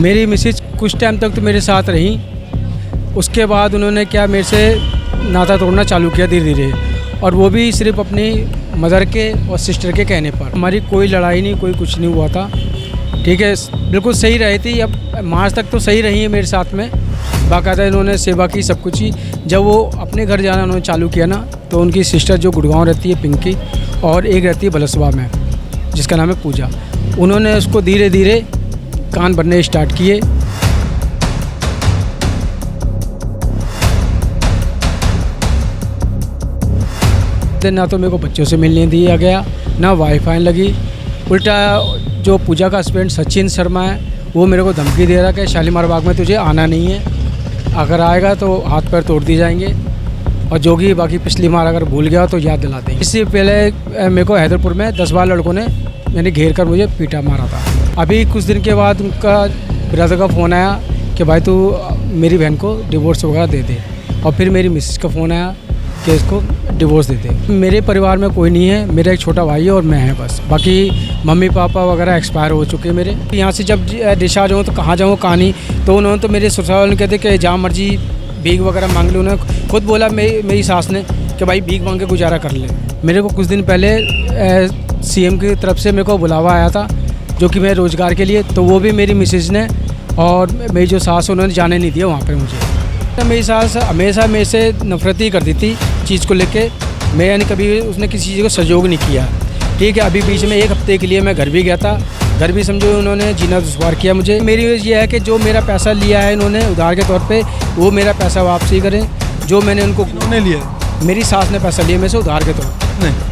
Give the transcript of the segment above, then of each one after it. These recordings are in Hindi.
मेरी मिसेज कुछ टाइम तक तो मेरे साथ रही। उसके बाद उन्होंने क्या मेरे से नाता तोड़ना चालू किया धीरे धीरे, और वो भी सिर्फ अपनी मदर के और सिस्टर के कहने पर। हमारी कोई लड़ाई नहीं, कोई कुछ नहीं हुआ था। ठीक है, बिल्कुल सही रही थी। अब मार्च तक तो सही रही है मेरे साथ में, बाकायदा इन्होंने सेवा की, सब कुछ ही। जब वो अपने घर जाना उन्होंने चालू किया ना, तो उनकी सिस्टर जो गुड़गांव रहती है पिंकी, और एक रहती है बलसवा में जिसका नाम है पूजा, उन्होंने उसको धीरे धीरे कान भरने स्टार्ट किए। ना तो मेरे को बच्चों से मिलने दिया गया, ना वाईफाई लगी। उल्टा जो पूजा का हस्बैंड सचिन शर्मा है, वो मेरे को धमकी दे रहा कि शालीमार बाग में तुझे आना नहीं है, अगर आएगा तो हाथ पैर तोड़ दी जाएंगे, और जो कि बाकी पिछली बार अगर भूल गया तो याद दिला देंगे। इससे पहले मेरे को हैदरपुर में 10-12 लड़कों ने यानी घेर कर मुझे पीटा मारा था। अभी कुछ दिन के बाद उनका ब्रदर का फ़ोन आया कि भाई तू मेरी बहन को डिवोर्स वगैरह दे दे, और फिर मेरी मिसेस का फ़ोन आया कि इसको डिवोर्स दे दे। मेरे परिवार में कोई नहीं है, मेरा एक छोटा भाई है और मैं है बस। बाकी मम्मी पापा वगैरह एक्सपायर हो चुके हैं मेरे। यहाँ से जब डिस्चार्ज हूँ तो कहाँ जाऊँ कहाँ नहीं, तो उन्होंने तो मेरे ससुराल वाले कहते कि जहाँ मर्जी भीख वगैरह मांग लो। उन्होंने खुद बोला मेरी सास ने कि भाई भीख मांग के गुजारा कर ले। मेरे को कुछ दिन पहले CM की तरफ से मेरे को बुलावा आया था, जो कि मैं रोज़गार के लिए, तो वो भी मेरी मिसेज ने और मेरी जो सास है उन्होंने जाने नहीं दिया वहाँ पर मुझे। मेरी सास हमेशा मेरे से नफरत ही करती थी चीज़ को लेके। मैं यानी कभी उसने किसी चीज़ को सहयोग नहीं किया। ठीक है, अभी बीच में 1 हफ्ते के लिए मैं घर भी गया था। घर भी समझो उन्होंने जीना दुश्वार किया मुझे। मेरी ये है कि जो मेरा पैसा लिया है इन्होंने उधार के तौर पे, वो मेरा पैसा वापसी करें। जो मैंने उनको लिया, मेरी सास ने पैसा लिया मेरे से उधार के तौर पर, नहीं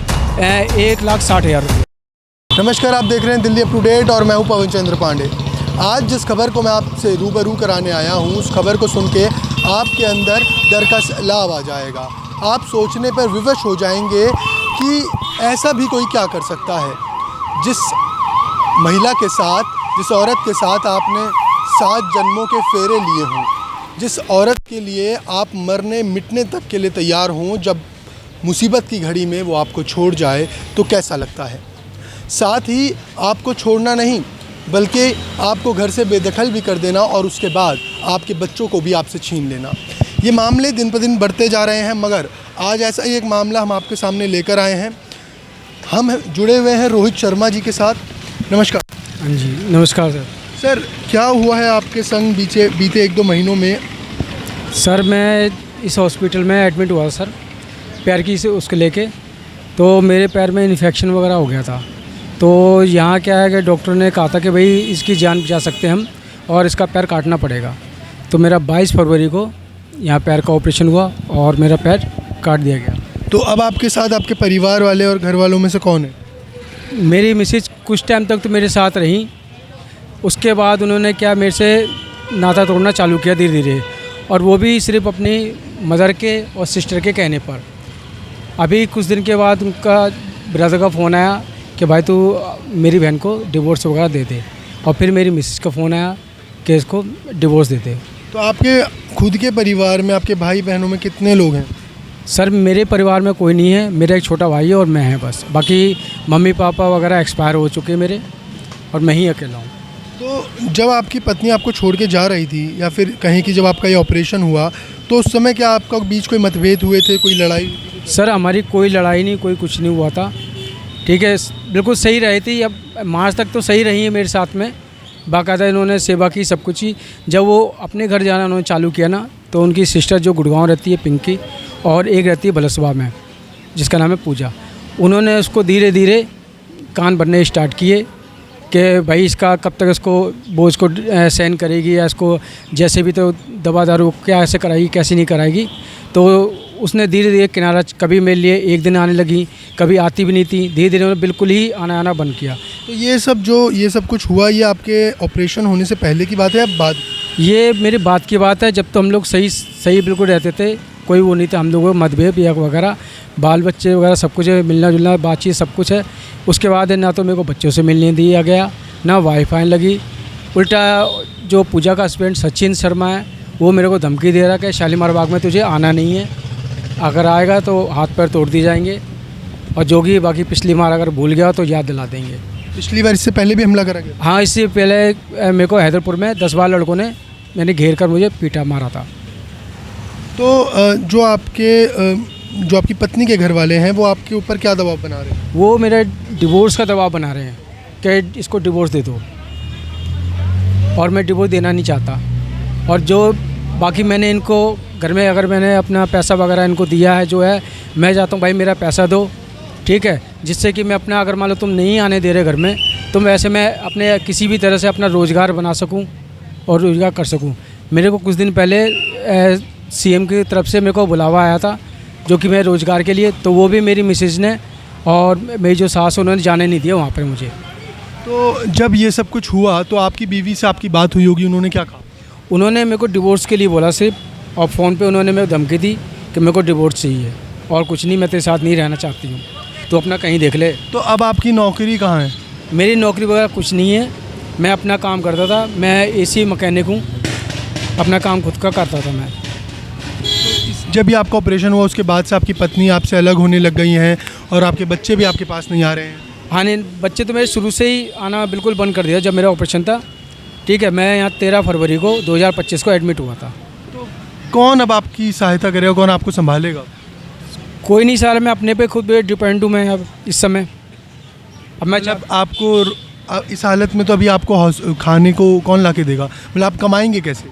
1,60,000 रुपये। नमस्कार, आप देख रहे हैं दिल्ली अप टू डेट और मैं हूं पवन चंद्र पांडे। आज जिस खबर को मैं आपसे रूबरू कराने आया हूं, उस खबर को सुन के आपके अंदर डर का सैलाब आ जाएगा। आप सोचने पर विवश हो जाएंगे कि ऐसा भी कोई क्या कर सकता है। जिस महिला के साथ, जिस औरत के साथ आपने 7 जन्मों के फेरे लिए हों, जिस औरत के लिए आप मरने मिटने तक के लिए तैयार हों, जब मुसीबत की घड़ी में वो आपको छोड़ जाए तो कैसा लगता है। साथ ही आपको छोड़ना नहीं, बल्कि आपको घर से बेदखल भी कर देना, और उसके बाद आपके बच्चों को भी आपसे छीन लेना। ये मामले दिन पर दिन बढ़ते जा रहे हैं, मगर आज ऐसा ही एक मामला हम आपके सामने लेकर आए हैं। हम जुड़े हुए हैं रोहित शर्मा जी के साथ। नमस्कार। हाँ जी नमस्कार सर। सर, क्या हुआ है आपके संग बीते 1-2 महीनों में? सर, मैं इस हॉस्पिटल में एडमिट हुआ सर, पैर की से उसको लेके। तो मेरे पैर में इन्फेक्शन वगैरह हो गया था। तो यहाँ क्या है कि डॉक्टर ने कहा था कि भाई इसकी जान बचा सकते हैं हम, और इसका पैर काटना पड़ेगा। तो मेरा 22 फरवरी को यहाँ पैर का ऑपरेशन हुआ और मेरा पैर काट दिया गया। तो अब आपके साथ आपके परिवार वाले और घर वालों में से कौन है? मेरी मिसेज कुछ टाइम तक तो मेरे साथ रही। उसके बाद उन्होंने क्या मेरे से नाता तोड़ना चालू किया धीरे धीरे, और वो भी सिर्फ अपनी मदर के और सिस्टर के कहने पर। अभी कुछ दिन के बाद उनका ब्रदर का फ़ोन आया कि भाई तू मेरी बहन को डिवोर्स वगैरह दे दे, और फिर मेरी मिसेस का फ़ोन आया कि इसको डिवोर्स दे दे। तो आपके खुद के परिवार में आपके भाई बहनों में कितने लोग हैं? सर, मेरे परिवार में कोई नहीं है, मेरा एक छोटा भाई है और मैं है बस। बाकी मम्मी पापा वगैरह एक्सपायर हो चुके हैं मेरे, और मैं ही अकेला हूँ। तो जब आपकी पत्नी आपको छोड़ के जा रही थी, या फिर कहीं कि जब आपका ये ऑपरेशन हुआ, तो उस समय क्या आपका बीच कोई मतभेद हुए थे, कोई लड़ाई? सर, हमारी कोई लड़ाई नहीं, कोई कुछ नहीं हुआ था। ठीक है, बिल्कुल सही रही थी। अब मार्च तक तो सही रही है मेरे साथ में, बाकायदा इन्होंने सेवा की, सब कुछ ही। जब वो अपने घर जाना उन्होंने चालू किया ना, तो उनकी सिस्टर जो गुड़गांव रहती है पिंकी, और एक रहती है बलसवा में जिसका नाम है पूजा, उन्होंने उसको धीरे धीरे कान भरने स्टार्ट किए कि भाई इसका कब तक इसको बोझ को सहन करेगी, या इसको जैसे भी तो दवा दारू क्या ऐसे कराएगी, कैसे नहीं कराएगी। तो उसने धीरे धीरे किनारा कभी मेरे लिए एक दिन आने लगी, कभी आती भी नहीं थी। धीरे धीरे उन्होंने बिल्कुल ही आना बंद किया। तो ये सब कुछ हुआ, ये आपके ऑपरेशन होने से पहले की बात है या बाद? ये मेरी बात की बात है। जब तो हम लोग सही बिल्कुल रहते थे, कोई वो नहीं था हम लोगों को मतभेद या वगैरह, बाल बच्चे वगैरह सब कुछ है, मिलना जुलना बातचीत सब कुछ है। उसके बाद ना तो मेरे को बच्चों से मिलने दिया गया, ना वाईफाई लगी। उल्टा जो पूजा का हस्बैंड सचिन शर्मा है, वो मेरे को धमकी दे रहा कि शालीमार बाग में तुझे आना नहीं है, अगर आएगा तो हाथ पैर तोड़ दिए जाएंगे, और जो कि बाकी पिछली बार अगर भूल गया तो याद दिला देंगे। पिछली बार इससे पहले भी हमला करा गया? हाँ, इससे पहले मेरे को हैदरपुर में 10-12 लड़कों ने मैंने घेर कर मुझे पीटा मारा था। तो जो आपकी पत्नी के घर वाले हैं वो आपके ऊपर क्या दबाव बना रहे हैं? वो मेरे डिवोर्स का दबाव बना रहे हैं कि इसको डिवोर्स दे दो, और मैं डिवोर्स देना नहीं चाहता। और जो बाकी मैंने इनको घर में अगर मैंने अपना पैसा वगैरह इनको दिया है जो है, मैं चाहता हूँ भाई मेरा पैसा दो, ठीक है, जिससे कि मैं अपना, अगर मान लो तुम नहीं आने दे रहे घर में, तो वैसे मैं अपने किसी भी तरह से अपना रोज़गार बना सकूँ और रोज़गार कर सकूँ। मेरे को कुछ दिन पहले सीएम की तरफ से मेरे को बुलावा आया था जो कि मैं रोज़गार के लिए, तो वो भी मेरी मिसेज ने और मेरी जो सास उन्होंने जाने नहीं दिया वहाँ पर मुझे। तो जब ये सब कुछ हुआ तो आपकी बीवी से आपकी बात हुई होगी, उन्होंने क्या कहा? उन्होंने मेरे को डिवोर्स के लिए बोला सिर्फ, और फ़ोन पे उन्होंने मेरे को धमकी दी कि मेरे को डिवोर्स चाहिए और कुछ नहीं, मैं तेरे साथ नहीं रहना चाहती हूँ, तो अपना कहीं देख ले। तो अब आपकी नौकरी कहाँ है? मेरी नौकरी वगैरह कुछ नहीं है, मैं अपना काम करता था, मैं एसी मैकेनिक हूँ, अपना काम खुद का करता था मैं। जब भी आपका ऑपरेशन हुआ उसके बाद से आपकी पत्नी आपसे अलग होने लग गई हैं और आपके बच्चे भी आपके पास नहीं आ रहे हैं? हाँ नहीं, बच्चे तो मेरे शुरू से ही आना बिल्कुल बंद कर दिया जब मेरा ऑपरेशन था, ठीक है। मैं यहाँ 13 फरवरी को 2025 को एडमिट हुआ था। तो कौन अब आपकी सहायता करेगा, कौन आपको संभालेगा? कोई नहीं सर, मैं अपने पे खुद डिपेंड हूँ मैं अब इस समय। अब मैं जब आपको इस हालत में तो अभी आपको खाने को कौन ला के देगा, मतलब आप कमाएंगे कैसे?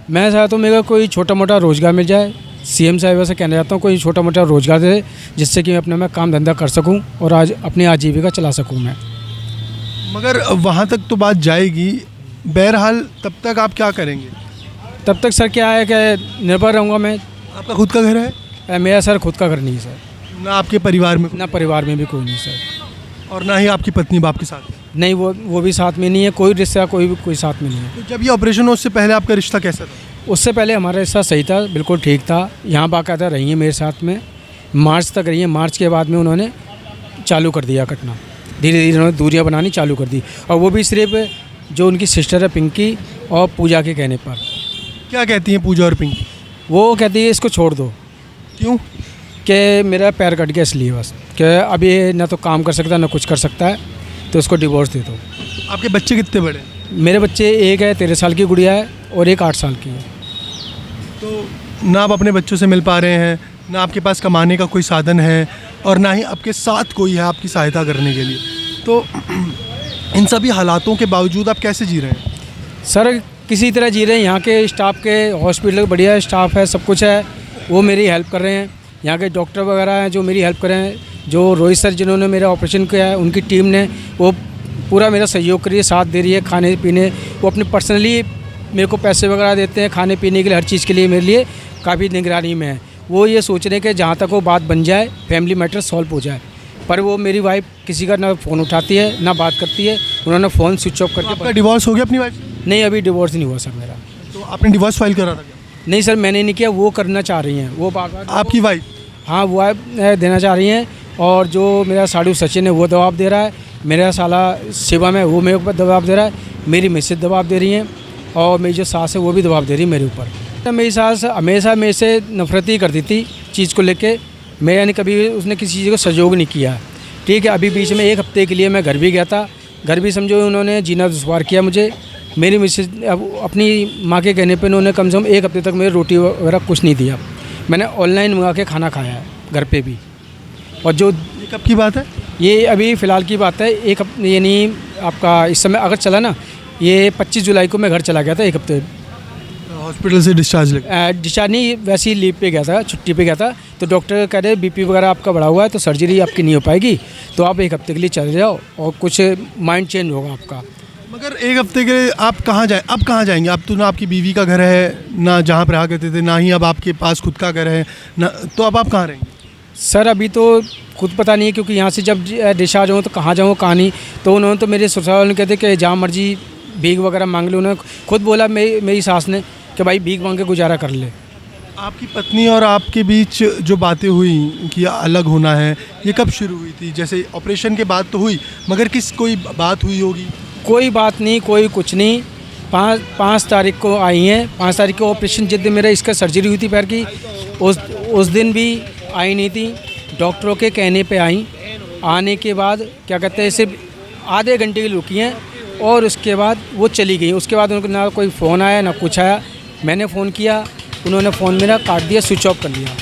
मैं चाहता हूँ मेरा कोई छोटा मोटा रोज़गार मिल जाए, सीएम साहिबा से कहना चाहता हूँ कोई छोटा मोटा रोज़गार दे जिससे कि मैं अपना काम धंधा कर सकूँ और आज अपनी आजीविका चला सकूँ मैं। मगर वहाँ तक तो बात जाएगी, बहरहाल तब तक आप क्या करेंगे? तब तक सर क्या है कि निर्भर रहूँगा मैं। आपका खुद का घर है? मेरा सर खुद का घर नहीं है सर। ना आपके परिवार में? ना परिवार में भी कोई नहीं सर। और ना ही आपकी पत्नी बाप के साथ? नहीं, वो भी साथ में नहीं है, कोई रिश्ता कोई साथ में नहीं है। तो जब ये ऑपरेशन हो उससे पहले आपका रिश्ता कैसा था? उससे पहले हमारा रिश्ता सही था, बिल्कुल ठीक था। यहाँ बाकायदा रही है मेरे साथ में, मार्च तक रही है। मार्च के बाद में उन्होंने चालू कर दिया कटना, धीरे धीरे उन्होंने दूरियाँ बनानी चालू कर दी, और वो भी सिर्फ जो उनकी सिस्टर है पिंकी और पूजा के कहने पर। क्या कहती हैं पूजा और पिंकी? वो कहती है इसको छोड़ दो। क्यों? कि मेरा पैर कट गया इसलिए बस, कि अभी ना तो काम कर सकता ना कुछ कर सकता है, तो उसको डिवोर्स दे दो। आपके बच्चे कितने बड़े? मेरे बच्चे एक है 13 साल की गुड़िया है और एक 8 साल की है। तो ना आप अपने बच्चों से मिल पा रहे हैं, ना आपके पास कमाने का कोई साधन है, और ना ही आपके साथ कोई है आपकी सहायता करने के लिए। तो इन सभी हालातों के बावजूद आप कैसे जी रहे हैं? सर किसी तरह जी रहे हैं। यहाँ के स्टाफ के हॉस्पिटल बढ़िया स्टाफ है, सब कुछ है, वो मेरी हेल्प कर रहे हैं। यहाँ के डॉक्टर वगैरह हैं जो मेरी हेल्प कर रहे हैं। जो रोहित सर जिन्होंने मेरा ऑपरेशन किया है उनकी टीम ने वो पूरा मेरा सहयोग करिए, साथ दे रही है। खाने पीने वो अपने पर्सनली मेरे को पैसे वगैरह देते हैं खाने पीने के लिए, हर चीज़ के लिए मेरे लिए काफ़ी निगरानी में है। वो ये सोच रहे हैं कि जहाँ तक वो बात बन जाए, फैमिली मैटर सॉल्व हो जाए, पर वो मेरी वाइफ किसी का ना फ़ोन उठाती है ना बात करती है। उन्होंने फ़ोन स्विच ऑफ करके। आपका डिवोर्स हो गया अपनी वाइफ? नहीं, अभी डिवोर्स नहीं हुआ सर मेरा। तो आपने डिवोर्स फाइल करा था क्या? नहीं सर, मैंने नहीं किया, वो करना चाह रही हैं वो बार। आपकी वाइफ? हाँ, वो देना चाह रही हैं। और जो मेरा साड़ू सचिन है वो दबाव दे रहा है, मेरा साला शिवम है वो मेरे ऊपर दबाव दे रहा है, मेरी मिसेज दबाव दे रही हैं, और मेरी जो सास है वो भी दबाव दे रही है मेरे ऊपर। मेरी सास हमेशा मेरे से नफरत ही करती थी चीज़ को लेके। मैं यानी कभी उसने किसी चीज़ को सहयोग नहीं किया, ठीक है। अभी बीच में 1 हफ्ते के लिए मैं घर भी गया था, घर भी समझो उन्होंने जीना दुश्वार किया मुझे। मेरी मिसेज अपनी माँ के कहने पे उन्होंने कम से कम 1 हफ्ते तक मेरी रोटी वगैरह कुछ नहीं दिया। मैंने ऑनलाइन मंगा के खाना खाया है घर पे भी। और जो ये कब की बात है? ये अभी फ़िलहाल की बात है, एक यानी आपका इस समय अगर चला ना, ये 25 जुलाई को मैं घर चला गया था 1 हफ्ते। हॉस्पिटल से डिस्चार्ज लगा? डिस्चार्ज नहीं, वैसे ही लीव पे गया था, छुट्टी पे गया था। तो डॉक्टर कह रहे बीपी वगैरह आपका बढ़ा हुआ है तो सर्जरी आपकी नहीं हो पाएगी, तो आप 1 हफ्ते के लिए चले जाओ और कुछ माइंड चेंज होगा आपका। मगर 1 हफ्ते के लिए आप कहाँ जाए? अब कहाँ जाएंगे? अब तो ना आपकी बीवी का घर है, ना जहाँ पर रहा करते थे, ना ही अब आपके पास खुद का घर है ना, तो अब आप कहाँ रहेंगे? सर अभी तो खुद पता नहीं है, क्योंकि यहाँ से जब डिस्चार्ज हों तो कहाँ जाऊँ कहाँ नहीं। तो उन्होंने तो मेरे ससुराल वालों ने कहते कि जहाँ मर्जी भीख वगैरह मांग लो। उन्होंने खुद बोला मेरी सास ने कि भाई भीख मांग के गुजारा कर ले। आपकी पत्नी और आपके बीच जो बातें हुई कि अलग होना है, ये कब शुरू हुई थी? जैसे ऑपरेशन के बाद तो हुई, मगर कोई बात हुई होगी? कोई बात नहीं, कोई कुछ नहीं। 5 तारीख को आई हैं, 5 तारीख को ऑपरेशन जिस दिन मेरा इसका सर्जरी हुई थी पैर की, उस दिन भी आई नहीं थी। डॉक्टरों के कहने पे आई। आने के बाद क्या कहते हैं, सिर्फ आधे घंटे के लिए रुकी हैं और उसके बाद वो चली गई। उसके बाद उनको ना कोई फ़ोन आया ना कुछ आया। मैंने फ़ोन किया, उन्होंने फ़ोन मेरा काट दिया, स्विच ऑफ कर दिया।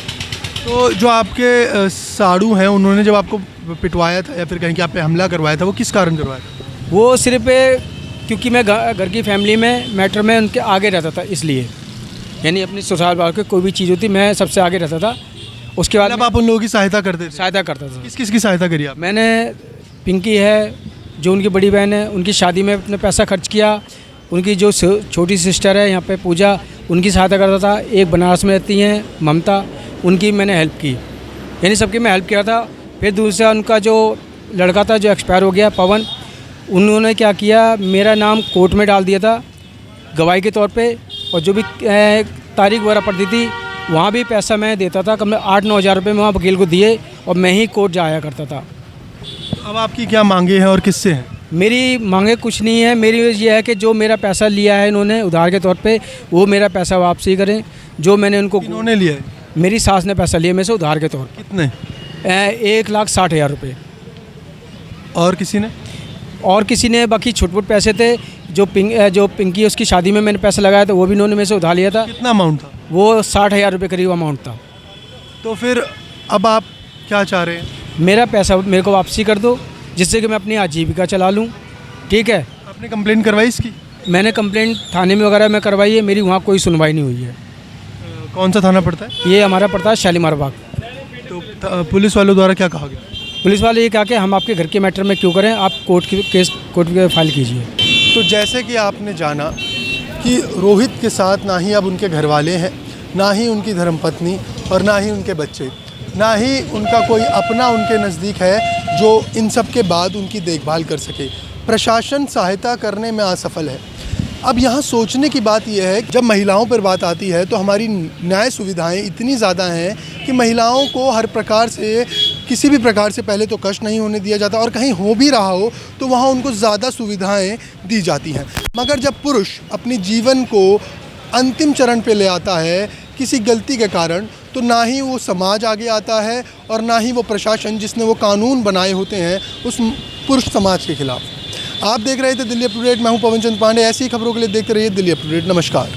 तो जो आपके साड़ू हैं, उन्होंने जब आपको पिटवाया था या फिर कहीं कि आप पे हमला करवाया था, वो किस कारण करवाया था? वो सिर्फ क्योंकि मैं घर की फैमिली में मैटर में उनके आगे रहता था, इसलिए। यानी अपनी ससुराल वालों की कोई भी चीज़ होती मैं सबसे आगे रहता था। उसके बाद मतलब आप उन लोगों की सहायता करते थे? सहायता करता था। किस किस की सहायता करी आप? मैंने पिंकी है, जो उनकी बड़ी बहन है, उनकी शादी में अपने पैसा खर्च किया। उनकी जो छोटी सिस्टर है यहाँ पे पूजा, उनकी सहायता करता था। एक बनारस में रहती हैं ममता, उनकी मैंने हेल्प की। यानी सबकी मैं हेल्प किया था। फिर दूसरा उनका जो लड़का था जो एक्सपायर हो गया, पवन, उन्होंने क्या किया, मेरा नाम कोर्ट में डाल दिया था गवाही के तौर पे। और जो भी तारीख वगैरह पड़ती थी वहाँ भी पैसा मैं देता था। कम 8-9 हज़ार रुपये मैं वहाँ वकील को दिए और मैं ही कोर्ट जाया करता था। अब आपकी क्या मांगे हैं और किससे हैं? मेरी मांगे कुछ नहीं है। मेरी ये है कि जो मेरा पैसा लिया है इन्होंने उधार के तौर पे, वो मेरा पैसा वापसी करें। जो मैंने उनको, किन्होंने लिया है? मेरी सास ने पैसा लिया मेरे से उधार के तौर पे। कितने? 1,60,000 रुपये। और किसी ने? और किसी ने बाकी छोट पैसे थे। जो पिंकी उसकी शादी में मैंने पैसा लगाया था, वो भी इन्होंने मेरे से उधार लिया था। कितना अमाउंट था? वो 60,000 रुपये करीब अमाउंट था। तो फिर अब आप क्या चाह रहे हैं? मेरा पैसा मेरे को वापसी कर दो, जिससे कि मैं अपनी आजीविका चला लूँ। ठीक है। आपने कंप्लेंट करवाई इसकी? मैंने कंप्लेंट थाने में वगैरह में करवाई है, मेरी वहाँ कोई सुनवाई नहीं हुई है। कौन सा थाना पड़ता है? ये हमारा पड़ता है शालीमार बाग। तो पुलिस वालों द्वारा क्या कहा गया? पुलिस वाले ये कहा कि हम आपके घर के मैटर में क्यों करें, आप कोर्ट में फाइल कीजिए। तो जैसे कि आपने जाना कि रोहित के साथ ना ही अब उनके घर वाले हैं, ना ही उनकी धर्मपत्नी और ना ही उनके बच्चे, ना ही उनका कोई अपना उनके नज़दीक है जो इन सब के बाद उनकी देखभाल कर सके। प्रशासन सहायता करने में असफल है। अब यहाँ सोचने की बात यह है, जब महिलाओं पर बात आती है तो हमारी न्याय सुविधाएं इतनी ज़्यादा हैं कि महिलाओं को हर प्रकार से, किसी भी प्रकार से पहले तो कष्ट नहीं होने दिया जाता, और कहीं हो भी रहा हो तो वहाँ उनको ज़्यादा सुविधाएं दी जाती हैं। मगर जब पुरुष अपने जीवन को अंतिम चरण पे ले आता है किसी गलती के कारण, तो ना ही वो समाज आगे आता है और ना ही वो प्रशासन जिसने वो कानून बनाए होते हैं उस पुरुष समाज के खिलाफ। आप देख रहे थे दिल्ली अप टू डेट। मैं हूं पवन चंद्र पांडे। ऐसी ही खबरों के लिए देखते रहिए दिल्ली अप टू डेट। नमस्कार।